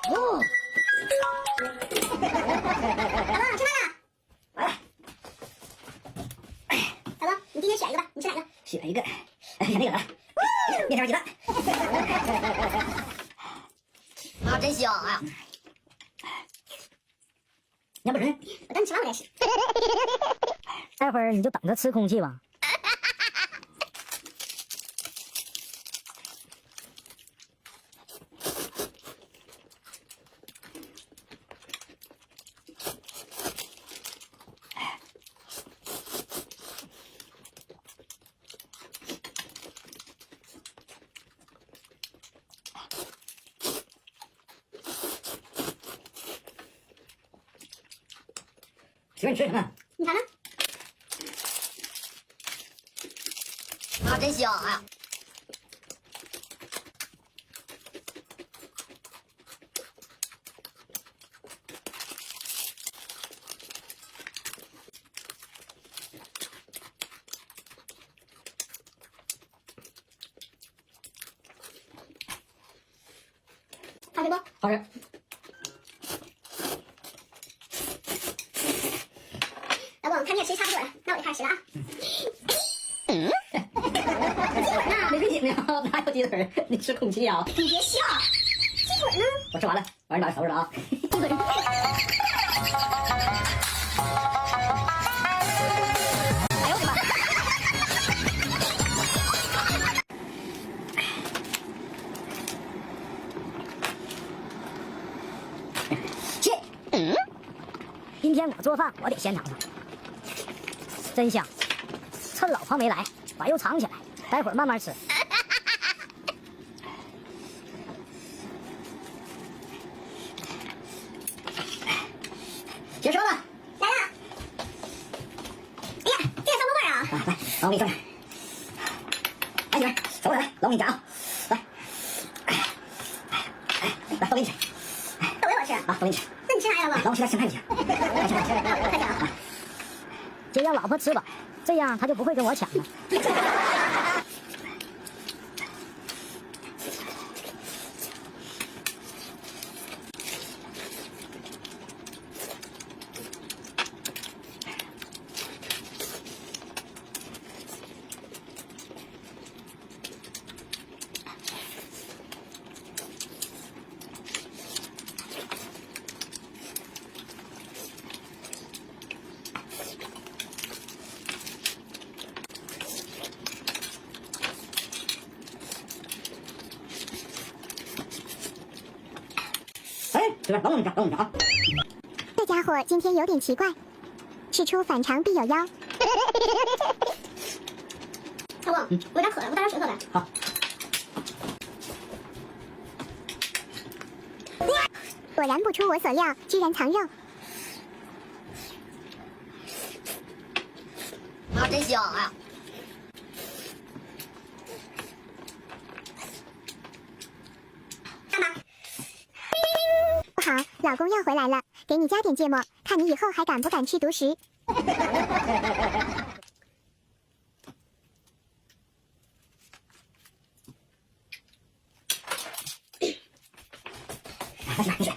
哦，老王吃饭了。来了。老王，你今天选一个吧，你吃哪个？选一个，选那个吧。面条鸡蛋。啊，真香！哎呀，杨不纯，我等你吃完我再吃。待会儿你就等着吃空气吧。媳妇，你吃什么？你尝尝。啊，真香！哎呀，好吃不？好吃。老王，看你也吃差不多了，那我就开始吃了啊。没给你呢，哪有鸡腿？你吃空气啊？你别笑，鸡腿呢？我吃完了，完了拿收拾了啊。鸡腿。哎呦我的妈！切。今天我做饭，我得先尝尝，真香！趁老婆没来，把油藏起来，待会儿慢慢吃。结束了。来了。哎呀，这个什么味儿啊？来，老王给你装点。来，媳妇，走过来，老王给你夹啊。来，来，都给你吃。都给我吃。啊，都给你吃。那你吃啥呀，老王？老王吃点青菜就行。来，青菜。快点啊！就让老婆吃饱，这样她就不会跟我抢了。哎，媳妇，老王给你夹，老王给你夹啊。这家伙今天有点奇怪，事出反常必有妖。老王，我有点渴了，我倒点水喝呗。好。果然不出我所料，居然藏肉。啊，真香！哎呀，干嘛？不好，老公要回来了，给你加点芥末，看你以后还敢不敢吃独食。来，媳妇，你选。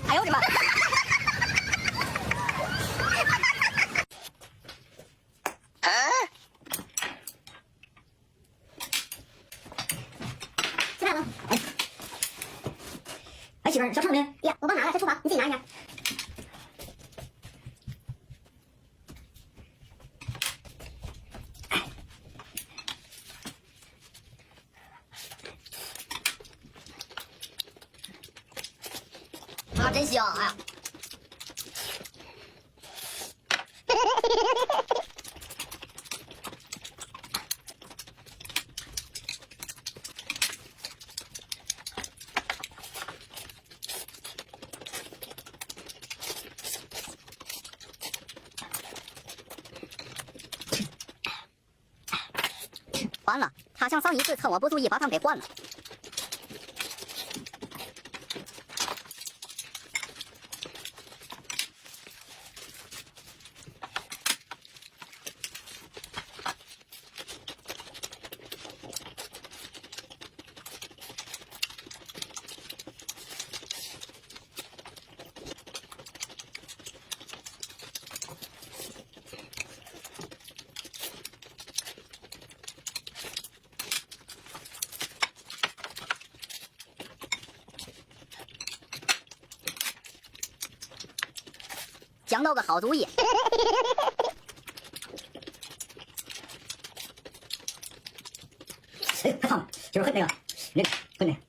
哎呦我的妈！吃饭了。哎，媳妇，小秤呢？呀，我忘拿了，在厨房，你自己拿一下。啊，真香！哎呀，完了，他像上一次趁我不注意把汤给灌了。想到个好主意。哎，太烫了，就是恨那个，那个恨那个。